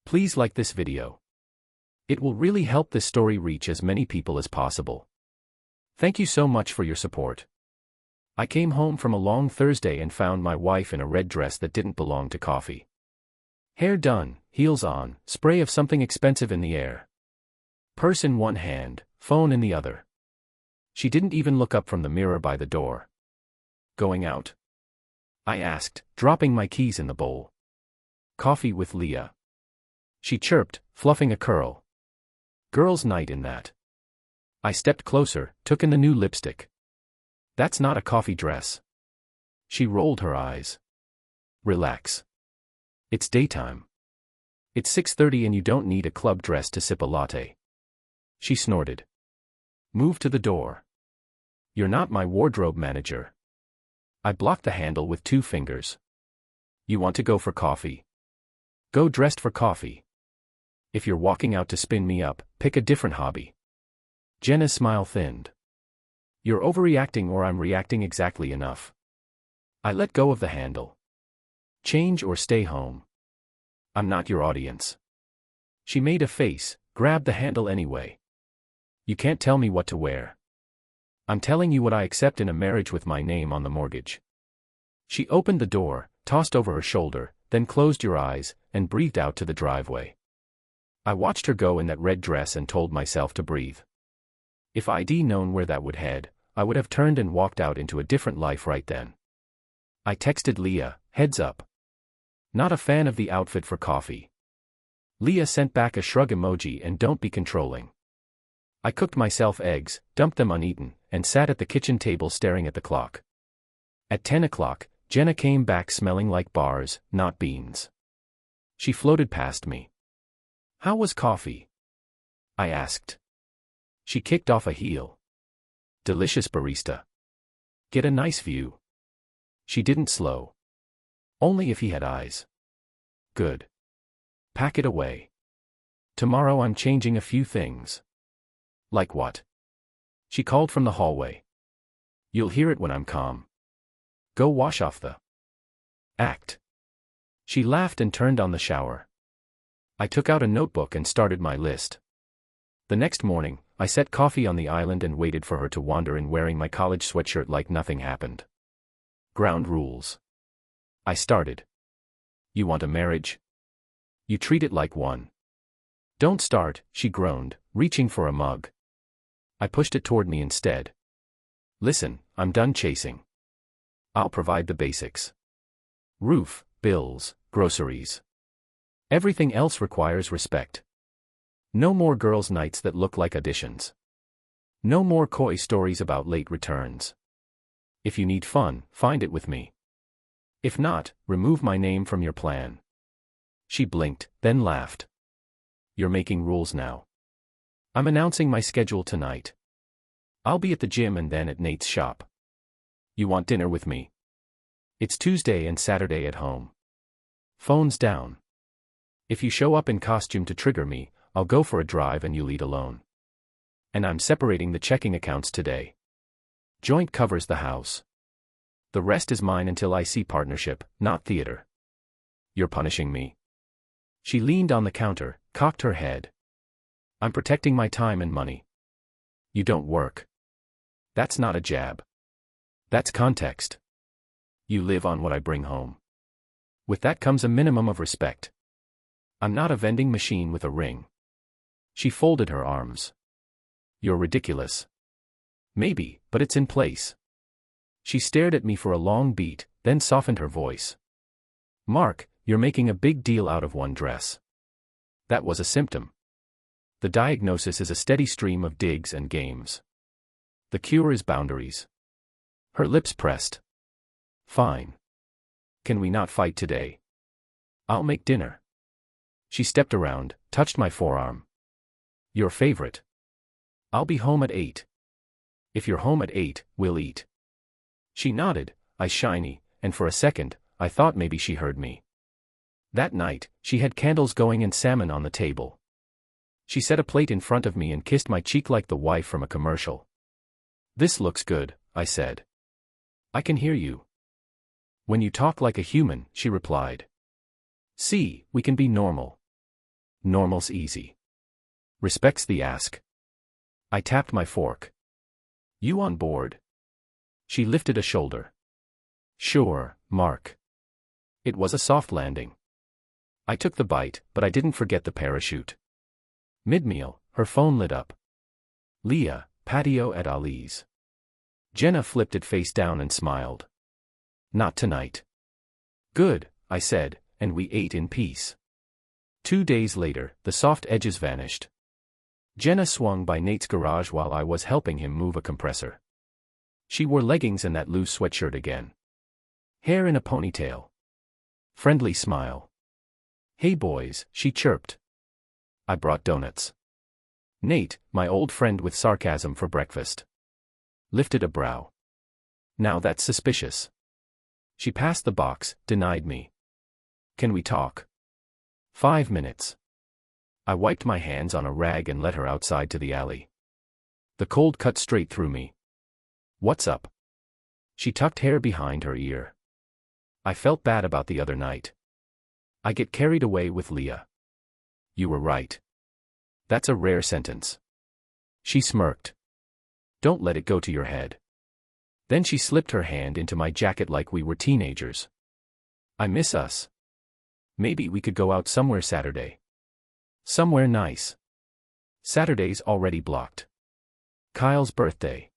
Please like this video. It will really help this story reach as many people as possible. Thank you so much for your support. I came home from a long Thursday and found my wife in a red dress that didn't belong to coffee. Hair done, heels on, spray of something expensive in the air. Purse in one hand, phone in the other. She didn't even look up from the mirror by the door. Going out? I asked, dropping my keys in the bowl. Coffee with Leah. She chirped, fluffing a curl. Girls' night in that. I stepped closer, took in the new lipstick. That's not a coffee dress. She rolled her eyes. Relax. It's daytime. It's 6:30 and you don't need a club dress to sip a latte. She snorted. Move to the door. You're not my wardrobe manager. I blocked the handle with 2 fingers. You want to go for coffee? Go dressed for coffee. If you're walking out to spin me up, pick a different hobby. Jenna's smile thinned. You're overreacting or I'm reacting exactly enough. I let go of the handle. Change or stay home. I'm not your audience. She made a face, grabbed the handle anyway. You can't tell me what to wear. I'm telling you what I accept in a marriage with my name on the mortgage. She opened the door, tossed over her shoulder, then closed your eyes, and breathed out to the driveway. I watched her go in that red dress and told myself to breathe. If I'd known where that would head, I would have turned and walked out into a different life right then. I texted Leah, heads up. Not a fan of the outfit for coffee. Leah sent back a shrug emoji and don't be controlling. I cooked myself eggs, dumped them uneaten, and sat at the kitchen table staring at the clock. At 10 o'clock, Jenna came back smelling like bars, not beans. She floated past me. How was coffee? I asked. She kicked off a heel. Delicious barista. Get a nice view. She didn't slow. Only if he had eyes. Good. Pack it away. Tomorrow I'm changing a few things. Like what? She called from the hallway. You'll hear it when I'm calm. Go wash off the act. She laughed and turned on the shower. I took out a notebook and started my list. The next morning, I set coffee on the island and waited for her to wander in wearing my college sweatshirt like nothing happened. Ground rules. I started. You want a marriage? You treat it like one. Don't start, she groaned, reaching for a mug. I pushed it toward me instead. Listen, I'm done chasing. I'll provide the basics. Roof, bills, groceries. Everything else requires respect. No more girls' nights that look like auditions. No more coy stories about late returns. If you need fun, find it with me. If not, remove my name from your plan. She blinked, then laughed. You're making rules now. I'm announcing my schedule tonight. I'll be at the gym and then at Nate's shop. You want dinner with me? It's Tuesday and Saturday at home. Phone's down. If you show up in costume to trigger me, I'll go for a drive and you'll eat alone. And I'm separating the checking accounts today. Joint covers the house. The rest is mine until I see partnership, not theater. You're punishing me. She leaned on the counter, cocked her head. I'm protecting my time and money. You don't work. That's not a jab. That's context. You live on what I bring home. With that comes a minimum of respect. I'm not a vending machine with a ring. She folded her arms. You're ridiculous. Maybe, but it's in place. She stared at me for a long beat, then softened her voice. Mark, you're making a big deal out of one dress. That was a symptom. The diagnosis is a steady stream of digs and games. The cure is boundaries. Her lips pressed. Fine. Can we not fight today? I'll make dinner. She stepped around, touched my forearm. Your favorite. I'll be home at 8. If you're home at 8, we'll eat. She nodded, eyes shiny, and for a second, I thought maybe she heard me. That night, she had candles going and salmon on the table. She set a plate in front of me and kissed my cheek like the wife from a commercial. This looks good, I said. I can hear you. When you talk like a human, she replied. See, we can be normal. Normal's easy. Respect's the ask. I tapped my fork. You on board? She lifted a shoulder. Sure, Mark. It was a soft landing. I took the bite, but I didn't forget the parachute. Mid-meal, her phone lit up. Leah, patio at Ali's. Jenna flipped it face down and smiled. Not tonight. Good, I said, and we ate in peace. 2 days later, the soft edges vanished. Jenna swung by Nate's garage while I was helping him move a compressor. She wore leggings and that loose sweatshirt again. Hair in a ponytail. Friendly smile. Hey boys, she chirped. I brought donuts. Nate, my old friend with sarcasm for breakfast. Lifted a brow. Now that's suspicious. She passed the box, denied me. Can we talk? 5 minutes. I wiped my hands on a rag and led her outside to the alley. The cold cut straight through me. What's up? She tucked hair behind her ear. I felt bad about the other night. I get carried away with Leah. You were right. That's a rare sentence. She smirked. Don't let it go to your head. Then she slipped her hand into my jacket like we were teenagers. I miss us. Maybe we could go out somewhere Saturday. Somewhere nice. Saturday's already blocked. Kyle's birthday.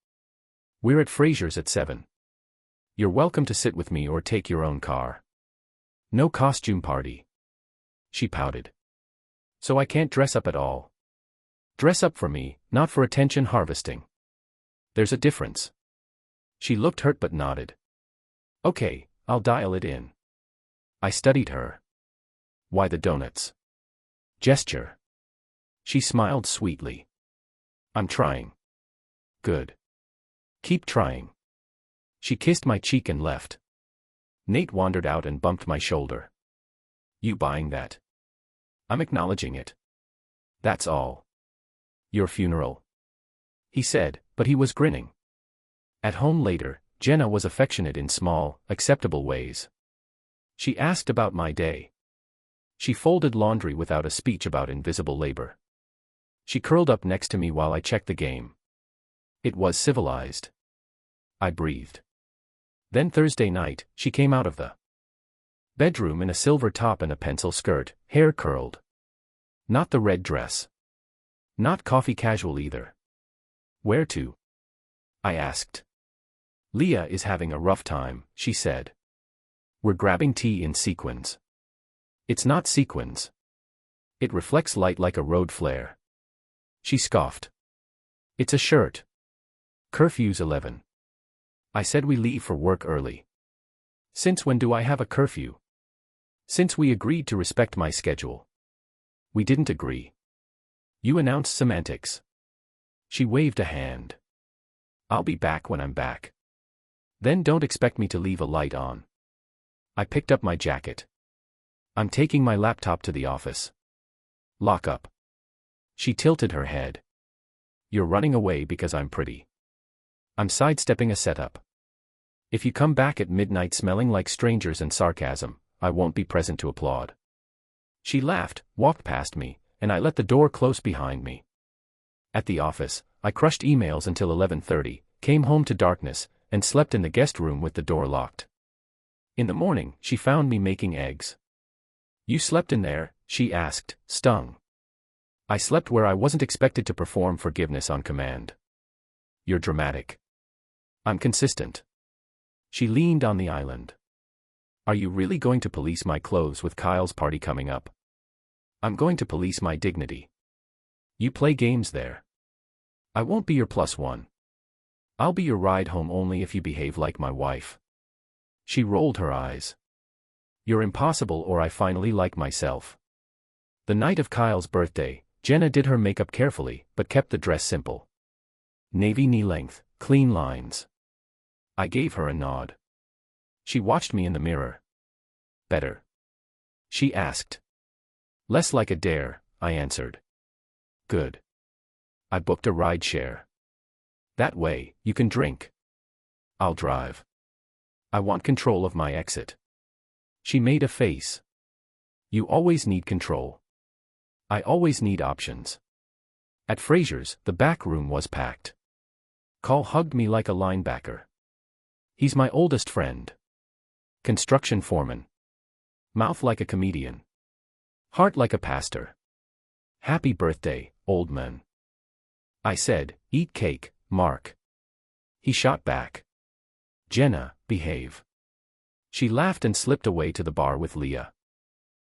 We're at Fraser's at 7. You're welcome to sit with me or take your own car. No costume party. She pouted. So I can't dress up at all. Dress up for me, not for attention harvesting. There's a difference. She looked hurt but nodded. Okay, I'll dial it in. I studied her. Why the donuts? Gesture. She smiled sweetly. I'm trying. Good. Keep trying. She kissed my cheek and left. Nate wandered out and bumped my shoulder. You buying that? I'm acknowledging it. That's all. Your funeral? He said, but he was grinning. At home later, Jenna was affectionate in small, acceptable ways. She asked about my day. She folded laundry without a speech about invisible labor. She curled up next to me while I checked the game. It was civilized. I breathed. Then Thursday night, she came out of the bedroom in a silver top and a pencil skirt, hair curled. Not the red dress. Not coffee casual either. Where to? I asked. Leah is having a rough time, she said. We're grabbing tea in sequins. It's not sequins. It reflects light like a road flare. She scoffed. It's a shirt. Curfew's 11. I said we leave for work early. Since when do I have a curfew? Since we agreed to respect my schedule. We didn't agree. You announced semantics. She waved a hand. I'll be back when I'm back. Then don't expect me to leave a light on. I picked up my jacket. I'm taking my laptop to the office. Lock up. She tilted her head. You're running away because I'm pretty. I'm sidestepping a setup. If you come back at midnight smelling like strangers and sarcasm, I won't be present to applaud. She laughed, walked past me, and I let the door close behind me. At the office, I crushed emails until 11:30, came home to darkness, and slept in the guest room with the door locked. In the morning, she found me making eggs. You slept in there? She asked, stung. I slept where I wasn't expected to perform forgiveness on command. You're dramatic. I'm consistent. She leaned on the island. Are you really going to police my clothes with Kyle's party coming up? I'm going to police my dignity. You play games there. I won't be your +1. I'll be your ride home only if you behave like my wife. She rolled her eyes. You're impossible or I finally like myself. The night of Kyle's birthday, Jenna did her makeup carefully, but kept the dress simple. Navy knee length, clean lines. I gave her a nod. She watched me in the mirror. Better? She asked. Less like a dare, I answered. Good. I booked a ride share. That way, you can drink. I'll drive. I want control of my exit. She made a face. You always need control. I always need options. At Fraser's, the back room was packed. Carl hugged me like a linebacker. He's my oldest friend. Construction foreman. Mouth like a comedian. Heart like a pastor. Happy birthday, old man. I said, eat cake, Mark. He shot back. Jenna, behave. She laughed and slipped away to the bar with Leah.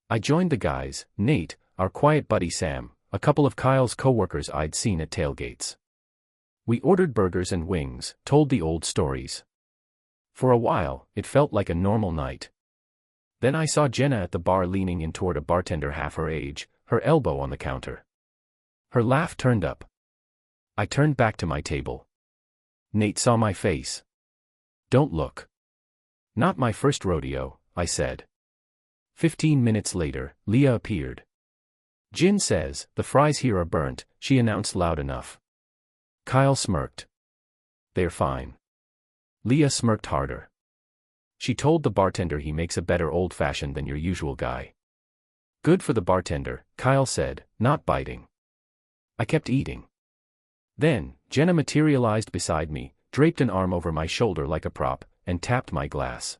I joined the guys, Nate, our quiet buddy Sam, a couple of Kyle's coworkers I'd seen at tailgates. We ordered burgers and wings, told the old stories. For a while, it felt like a normal night. Then I saw Jenna at the bar leaning in toward a bartender half her age, her elbow on the counter. Her laugh turned up. I turned back to my table. Nate saw my face. Don't look. Not my first rodeo, I said. 15 minutes later, Leah appeared. Jin says, the fries here are burnt, she announced loud enough. Kyle smirked. They're fine. Leah smirked harder. She told the bartender he makes a better old-fashioned than your usual guy. Good for the bartender, Kyle said, not biting. I kept eating. Then, Jenna materialized beside me, draped an arm over my shoulder like a prop, and tapped my glass.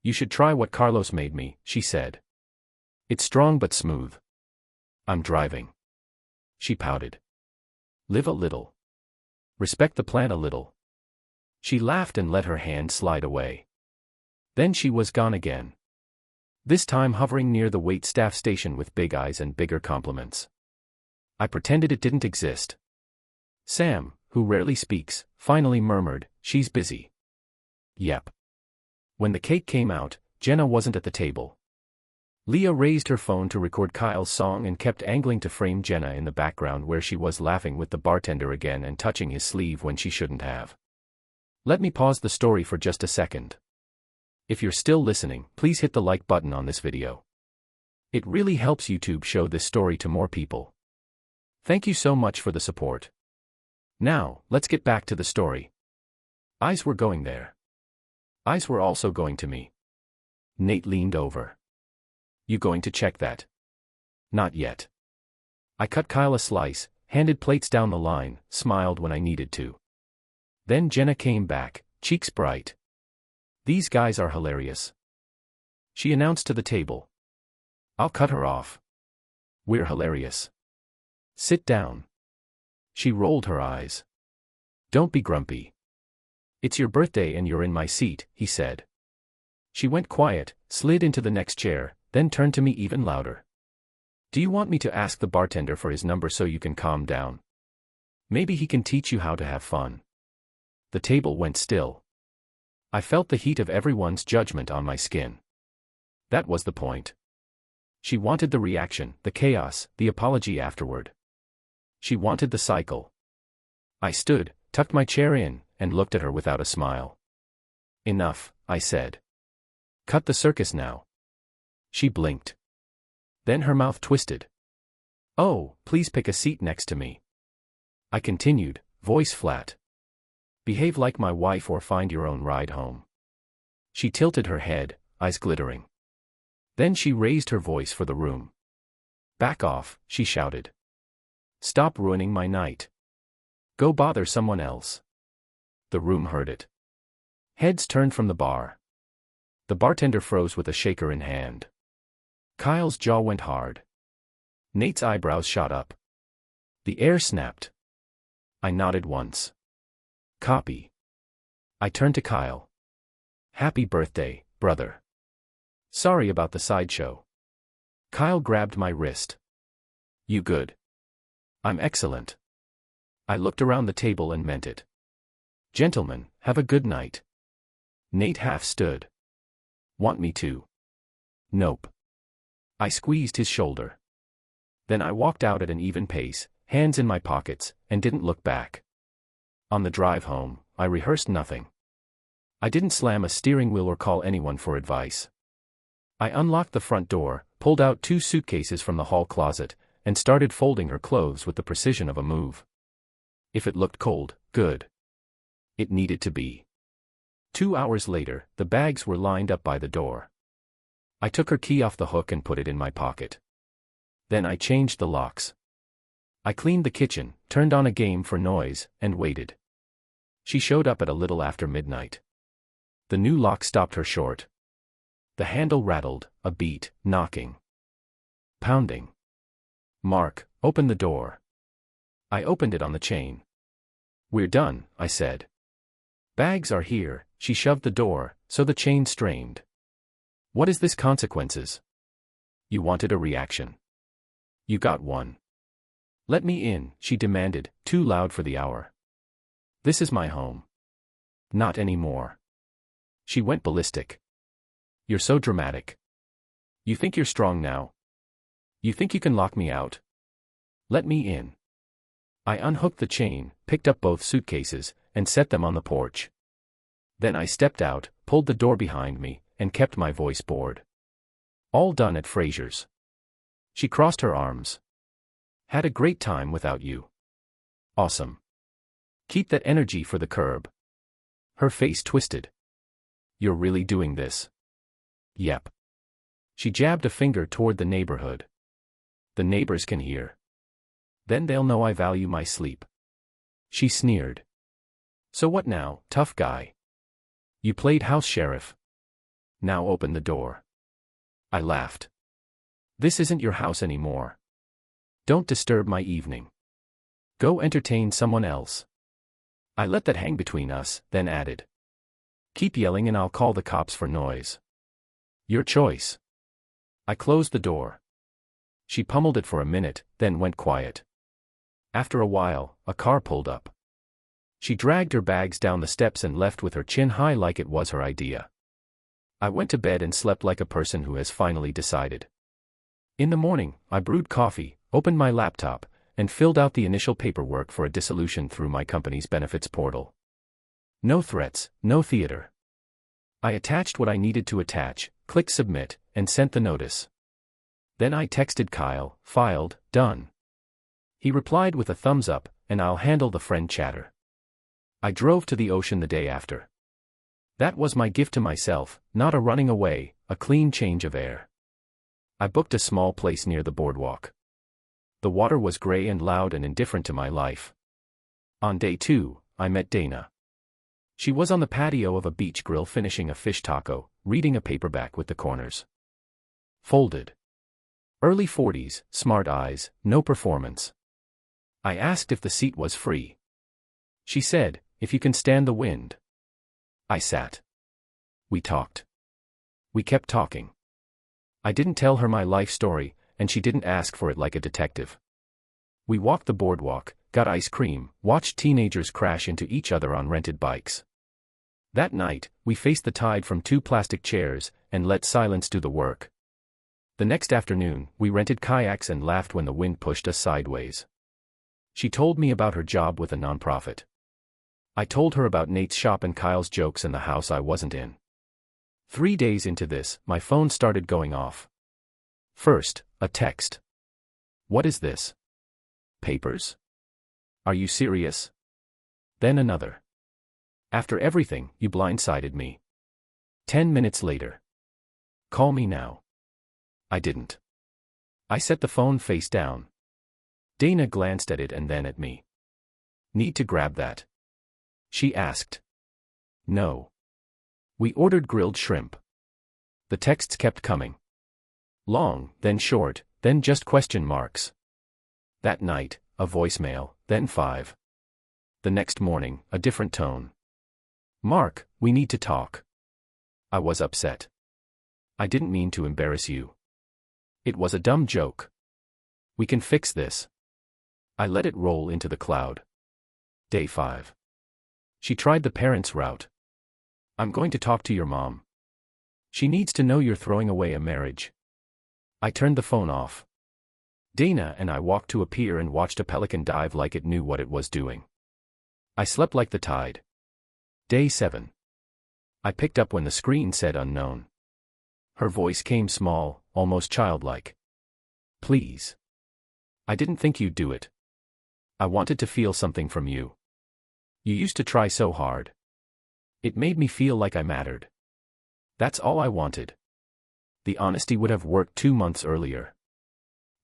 You should try what Carlos made me, she said. It's strong but smooth. I'm driving. She pouted. Live a little. Respect the plan a little. She laughed and let her hand slide away. Then she was gone again. This time hovering near the waitstaff station with big eyes and bigger compliments. I pretended it didn't exist. Sam, who rarely speaks, finally murmured, she's busy. Yep. When the cake came out, Jenna wasn't at the table. Leah raised her phone to record Kyle's song and kept angling to frame Jenna in the background where she was laughing with the bartender again and touching his sleeve when she shouldn't have. Let me pause the story for just a second. If you're still listening, please hit the like button on this video. It really helps YouTube show this story to more people. Thank you so much for the support. Now, let's get back to the story. Eyes were going there. Eyes were also going to me. Nate leaned over. You going to check that? Not yet. I cut Kyle a slice, handed plates down the line, smiled when I needed to. Then Jenna came back, cheeks bright. These guys are hilarious. She announced to the table. I'll cut her off. We're hilarious. Sit down. She rolled her eyes. Don't be grumpy. It's your birthday and you're in my seat, he said. She went quiet, slid into the next chair, then turned to me even louder. Do you want me to ask the bartender for his number so you can calm down? Maybe he can teach you how to have fun. The table went still. I felt the heat of everyone's judgment on my skin. That was the point. She wanted the reaction, the chaos, the apology afterward. She wanted the cycle. I stood, tucked my chair in, and looked at her without a smile. Enough, I said. Cut the circus now. She blinked. Then her mouth twisted. Oh, please pick a seat next to me. I continued, voice flat. Behave like my wife or find your own ride home. She tilted her head, eyes glittering. Then she raised her voice for the room. Back off, she shouted. Stop ruining my night. Go bother someone else. The room heard it. Heads turned from the bar. The bartender froze with a shaker in hand. Kyle's jaw went hard. Nate's eyebrows shot up. The air snapped. I nodded once. Copy. I turned to Kyle. Happy birthday, brother. Sorry about the sideshow. Kyle grabbed my wrist. You good? I'm excellent. I looked around the table and meant it. Gentlemen, have a good night. Nate half stood. Want me to? Nope. I squeezed his shoulder. Then I walked out at an even pace, hands in my pockets, and didn't look back. On the drive home, I rehearsed nothing. I didn't slam a steering wheel or call anyone for advice. I unlocked the front door, pulled out 2 suitcases from the hall closet, and started folding her clothes with the precision of a move. If it looked cold, good. It needed to be. 2 hours later, the bags were lined up by the door. I took her key off the hook and put it in my pocket. Then I changed the locks. I cleaned the kitchen, turned on a game for noise, and waited. She showed up at a little after midnight. The new lock stopped her short. The handle rattled, a beat, knocking. Pounding. "Mark, open the door." I opened it on the chain. "We're done," I said. "Bags are here." She shoved the door, so the chain strained. "What is this consequences?" "You wanted a reaction. You got one." "Let me in," she demanded, too loud for the hour. "This is my home." "Not anymore." She went ballistic. "You're so dramatic. You think you're strong now? You think you can lock me out? Let me in." I unhooked the chain, picked up both suitcases, and set them on the porch. Then I stepped out, pulled the door behind me, and kept my voice bored. "All done at Fraser's." She crossed her arms. "Had a great time without you." "Awesome. Keep that energy for the curb." Her face twisted. "You're really doing this?" "Yep." She jabbed a finger toward the neighborhood. "The neighbors can hear. Then they'll know I value my sleep." She sneered. "So what now, tough guy? You played house sheriff. Now open the door." I laughed. "This isn't your house anymore. Don't disturb my evening. Go entertain someone else." I let that hang between us, then added, "Keep yelling and I'll call the cops for noise." "Your choice." I closed the door. She pummeled it for a minute, then went quiet. After a while, a car pulled up. She dragged her bags down the steps and left with her chin high like it was her idea. I went to bed and slept like a person who has finally decided. In the morning, I brewed coffee, opened my laptop, and filled out the initial paperwork for a dissolution through my company's benefits portal. No threats, no theater. I attached what I needed to attach, clicked submit, and sent the notice. Then I texted Kyle, filed, done. He replied with a thumbs up, and I'll handle the friend chatter. I drove to the ocean the day after. That was my gift to myself, not a running away, a clean change of air. I booked a small place near the boardwalk. The water was gray and loud and indifferent to my life. On day 2, I met Dana. She was on the patio of a beach grill finishing a fish taco, reading a paperback with the corners folded. Early 40s, smart eyes, no performance. I asked if the seat was free. She said, "If you can stand the wind." I sat. We talked. We kept talking. I didn't tell her my life story, and she didn't ask for it like a detective. We walked the boardwalk, got ice cream, watched teenagers crash into each other on rented bikes. That night, we faced the tide from 2 plastic chairs, and let silence do the work. The next afternoon, we rented kayaks and laughed when the wind pushed us sideways. She told me about her job with a nonprofit. I told her about Nate's shop and Kyle's jokes in the house I wasn't in. 3 days into this, my phone started going off. First, a text. "What is this? Papers? Are you serious?" Then another. "After everything, you blindsided me." 10 minutes later. "Call me now." I didn't. I set the phone face down. Dana glanced at it and then at me. "Need to grab that?" she asked. "No." We ordered grilled shrimp. The texts kept coming. Long, then short, then just question marks. That night, a voicemail, then 5. The next morning, a different tone. "Mark, we need to talk." I was upset. "I didn't mean to embarrass you. It was a dumb joke. We can fix this." I let it roll into the cloud. Day 5. She tried the parents' route. "I'm going to talk to your mom. She needs to know you're throwing away a marriage." I turned the phone off. Dana and I walked to a pier and watched a pelican dive like it knew what it was doing. I slept like the tide. Day 7. I picked up when the screen said unknown. Her voice came small, almost childlike. "Please. I didn't think you'd do it. I wanted to feel something from you. You used to try so hard. It made me feel like I mattered. That's all I wanted." The honesty would have worked 2 months earlier.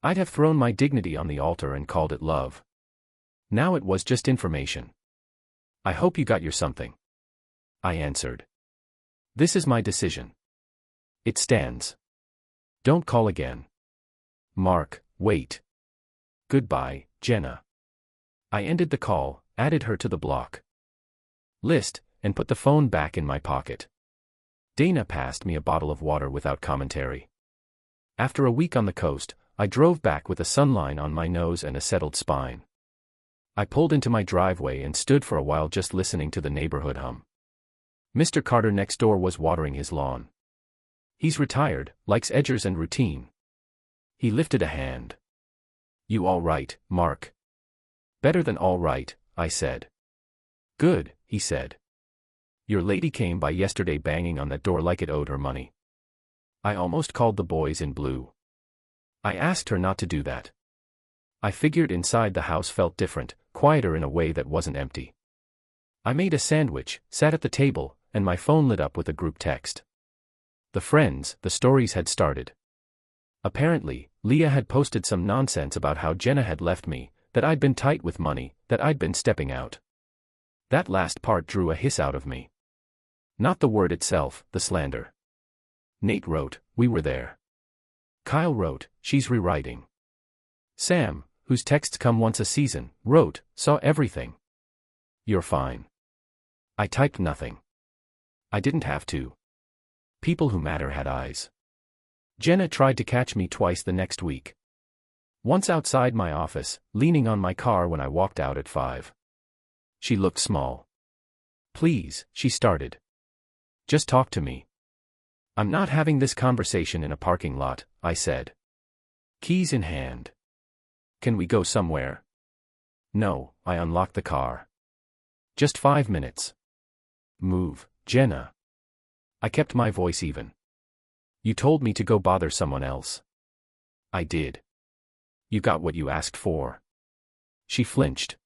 I'd have thrown my dignity on the altar and called it love. Now it was just information. I hope you got your something. I answered. This is my decision. It stands. Don't call again. Mark, wait. Goodbye, Jenna. I ended the call, added her to the block list, and put the phone back in my pocket. Dana passed me a bottle of water without commentary. After a week on the coast, I drove back with a sunline on my nose and a settled spine. I pulled into my driveway and stood for a while just listening to the neighborhood hum. Mr. Carter next door was watering his lawn. He's retired, likes edgers and routine. He lifted a hand. You all right, Mark? Better than all right, I said. Good, he said. Your lady came by yesterday banging on that door like it owed her money. I almost called the boys in blue. I asked her not to do that. I figured inside the house felt different, quieter in a way that wasn't empty. I made a sandwich, sat at the table, and my phone lit up with a group text. The stories had started. Apparently, Leah had posted some nonsense about how Jenna had left me, that I'd been tight with money, that I'd been stepping out. That last part drew a hiss out of me. Not the word itself, the slander. Nate wrote, we were there. Kyle wrote, she's rewriting. Sam, whose texts come once a season, wrote, saw everything. You're fine. I typed nothing. I didn't have to. People who matter had eyes. Jenna tried to catch me twice the next week. Once outside my office, leaning on my car when I walked out at 5. She looked small. Please, she started. Just talk to me. I'm not having this conversation in a parking lot, I said. Keys in hand. Can we go somewhere? No, I unlocked the car. Just 5 minutes. Move, Jenna. I kept my voice even. You told me to go bother someone else. I did. You got what you asked for. She flinched.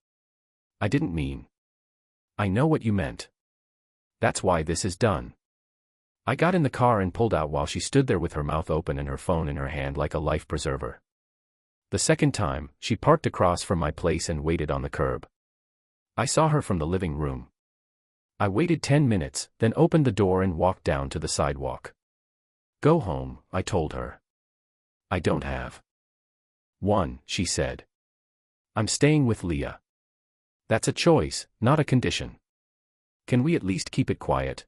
I didn't mean. I know what you meant. That's why this is done. I got in the car and pulled out while she stood there with her mouth open and her phone in her hand like a life preserver. The second time, she parked across from my place and waited on the curb. I saw her from the living room. I waited 10 minutes, then opened the door and walked down to the sidewalk. Go home, I told her. I don't have one, she said. I'm staying with Leah. That's a choice, not a condition. Can we at least keep it quiet?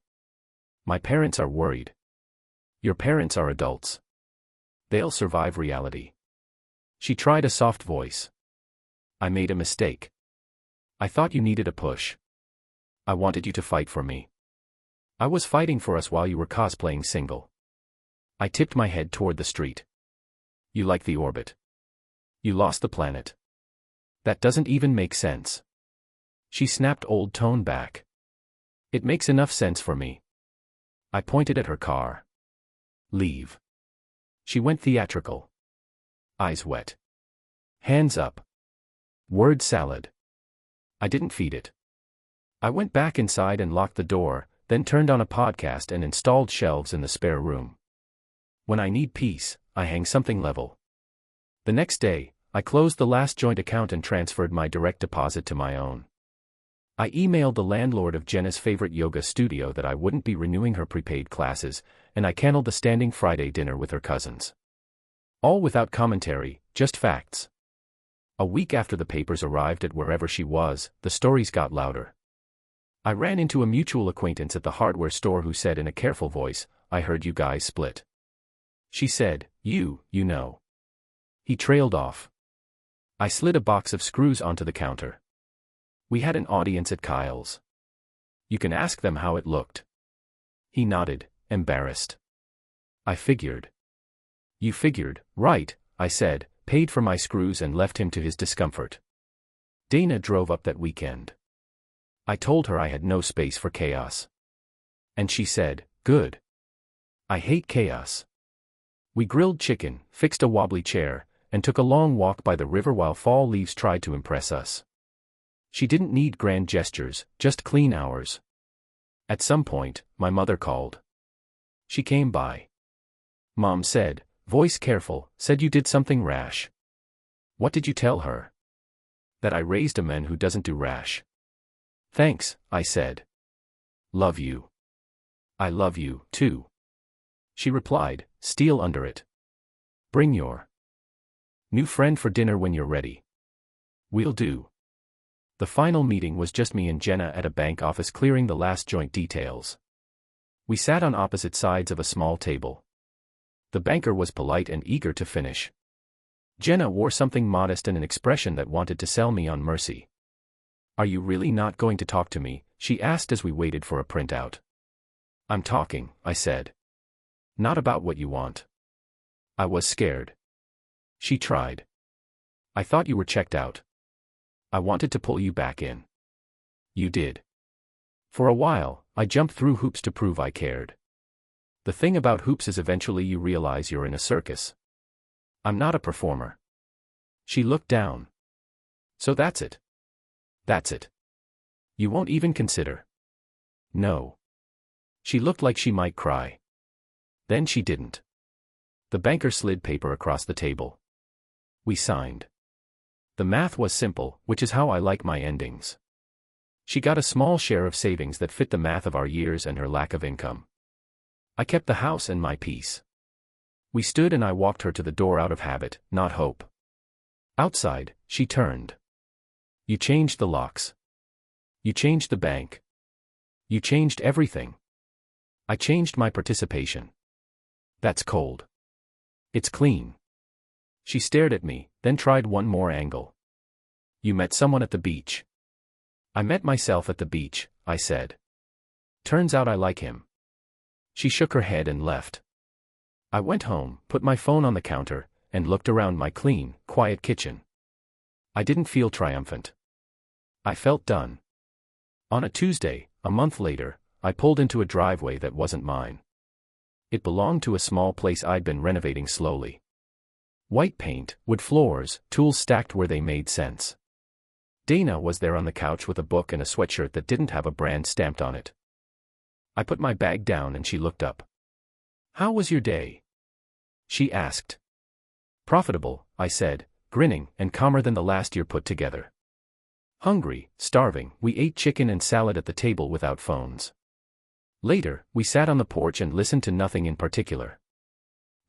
My parents are worried. Your parents are adults. They'll survive reality. She tried a soft voice. I made a mistake. I thought you needed a push. I wanted you to fight for me. I was fighting for us while you were cosplaying single. I tipped my head toward the street. You like the orbit. You lost the planet. That doesn't even make sense. She snapped old tone back. It makes enough sense for me. I pointed at her car. Leave. She went theatrical. Eyes wet. Hands up. Word salad. I didn't feed it. I went back inside and locked the door, then turned on a podcast and installed shelves in the spare room. When I need peace, I hang something level. The next day, I closed the last joint account and transferred my direct deposit to my own. I emailed the landlord of Jenna's favorite yoga studio that I wouldn't be renewing her prepaid classes, and I canceled the standing Friday dinner with her cousins. All without commentary, just facts. A week after the papers arrived at wherever she was, the stories got louder. I ran into a mutual acquaintance at the hardware store who said in a careful voice, I heard you guys split. She said, you know. He trailed off. I slid a box of screws onto the counter. We had an audience at Kyle's. You can ask them how it looked. He nodded, embarrassed. I figured. You figured, right, I said, paid for my screws and left him to his discomfort. Dana drove up that weekend. I told her I had no space for chaos. And she said, good. I hate chaos. We grilled chicken, fixed a wobbly chair, and took a long walk by the river while fall leaves tried to impress us. She didn't need grand gestures, just clean hours. At some point, my mother called. She came by. Mom said, voice careful, said you did something rash. What did you tell her? That I raised a man who doesn't do rash. Thanks, I said. Love you. I love you, too. She replied, steal under it. Bring your new friend for dinner when you're ready. We'll do. The final meeting was just me and Jenna at a bank office clearing the last joint details. We sat on opposite sides of a small table. The banker was polite and eager to finish. Jenna wore something modest and an expression that wanted to sell me on mercy. Are you really not going to talk to me? She asked as we waited for a printout. I'm talking, I said. Not about what you want. I was scared. She tried. I thought you were checked out. I wanted to pull you back in. You did. For a while, I jumped through hoops to prove I cared. The thing about hoops is eventually you realize you're in a circus. I'm not a performer. She looked down. So that's it. That's it. You won't even consider. No. She looked like she might cry. Then she didn't. The banker slid paper across the table. We signed. The math was simple, which is how I like my endings. She got a small share of savings that fit the math of our years and her lack of income. I kept the house and my peace. We stood and I walked her to the door out of habit, not hope. Outside, she turned. You changed the locks. You changed the bank. You changed everything. I changed my participation. That's cold. It's clean. She stared at me, then tried one more angle. You met someone at the beach. I met myself at the beach, I said. Turns out I like him. She shook her head and left. I went home, put my phone on the counter, and looked around my clean, quiet kitchen. I didn't feel triumphant. I felt done. On a Tuesday, a month later, I pulled into a driveway that wasn't mine. It belonged to a small place I'd been renovating slowly. White paint, wood floors, tools stacked where they made sense. Dana was there on the couch with a book and a sweatshirt that didn't have a brand stamped on it. I put my bag down and she looked up. How was your day? She asked. Profitable, I said, grinning, and calmer than the last year put together. Hungry, starving, we ate chicken and salad at the table without phones. Later, we sat on the porch and listened to nothing in particular.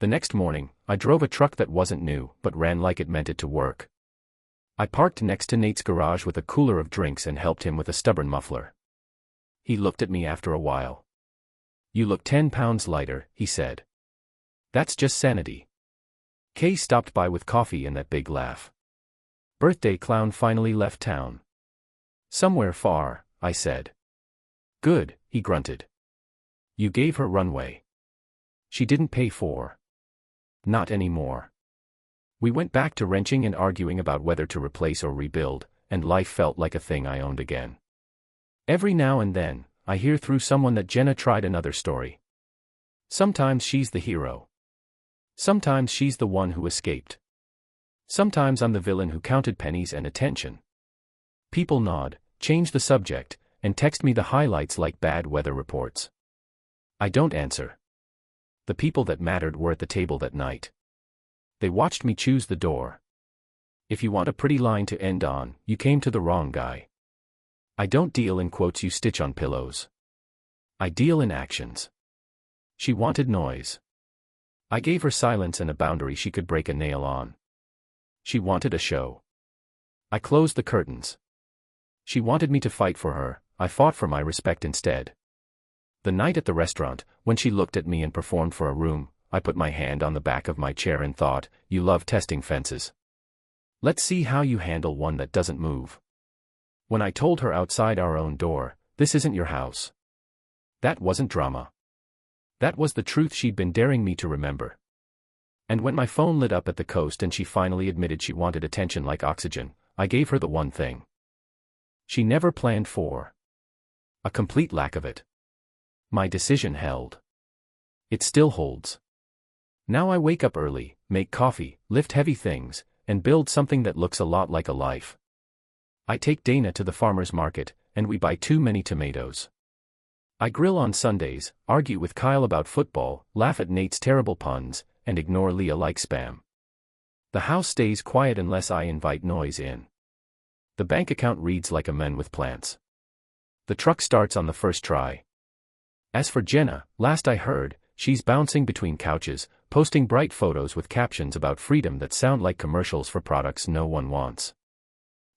The next morning, I drove a truck that wasn't new but ran like it meant it to work. I parked next to Nate's garage with a cooler of drinks and helped him with a stubborn muffler. He looked at me after a while. You look 10 pounds lighter, he said. That's just sanity. Kay stopped by with coffee and that big laugh. Birthday clown finally left town. Somewhere far, I said. Good, he grunted. You gave her runway. She didn't pay for. Not anymore. We went back to wrenching and arguing about whether to replace or rebuild, and life felt like a thing I owned again. Every now and then, I hear through someone that Jenna tried another story. Sometimes she's the hero. Sometimes she's the one who escaped. Sometimes I'm the villain who counted pennies and attention. People nod, change the subject, and text me the highlights like bad weather reports. I don't answer. The people that mattered were at the table that night. They watched me choose the door. If you want a pretty line to end on, you came to the wrong guy. I don't deal in quotes you stitch on pillows. I deal in actions. She wanted noise. I gave her silence and a boundary she could break a nail on. She wanted a show. I closed the curtains. She wanted me to fight for her, I fought for my respect instead. The night at the restaurant, when she looked at me and performed for a room, I put my hand on the back of my chair and thought, you love testing fences. Let's see how you handle one that doesn't move. When I told her outside our own door, this isn't your house. That wasn't drama. That was the truth she'd been daring me to remember. And when my phone lit up at the coast and she finally admitted she wanted attention like oxygen, I gave her the one thing she never planned for. A complete lack of it. My decision held. It still holds. Now I wake up early, make coffee, lift heavy things, and build something that looks a lot like a life. I take Dana to the farmer's market, and we buy too many tomatoes. I grill on Sundays, argue with Kyle about football, laugh at Nate's terrible puns, and ignore Leah like spam. The house stays quiet unless I invite noise in. The bank account reads like a man with plants. The truck starts on the first try. As for Jenna, last I heard, she's bouncing between couches, posting bright photos with captions about freedom that sound like commercials for products no one wants.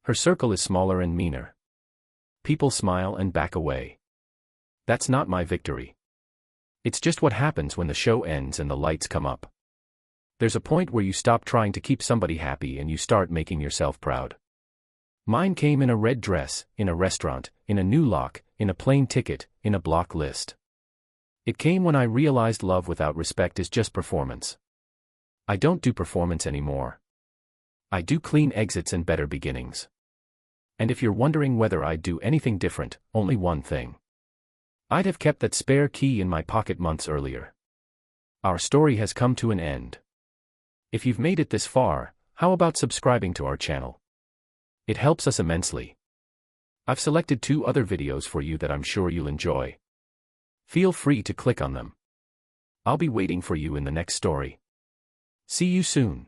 Her circle is smaller and meaner. People smile and back away. That's not my victory. It's just what happens when the show ends and the lights come up. There's a point where you stop trying to keep somebody happy and you start making yourself proud. Mine came in a red dress, in a restaurant, in a new lock, in a plane ticket, in a block list. It came when I realized love without respect is just performance. I don't do performance anymore. I do clean exits and better beginnings. And if you're wondering whether I'd do anything different, only one thing. I'd have kept that spare key in my pocket months earlier. Our story has come to an end. If you've made it this far, how about subscribing to our channel? It helps us immensely. I've selected 2 other videos for you that I'm sure you'll enjoy. Feel free to click on them. I'll be waiting for you in the next story. See you soon.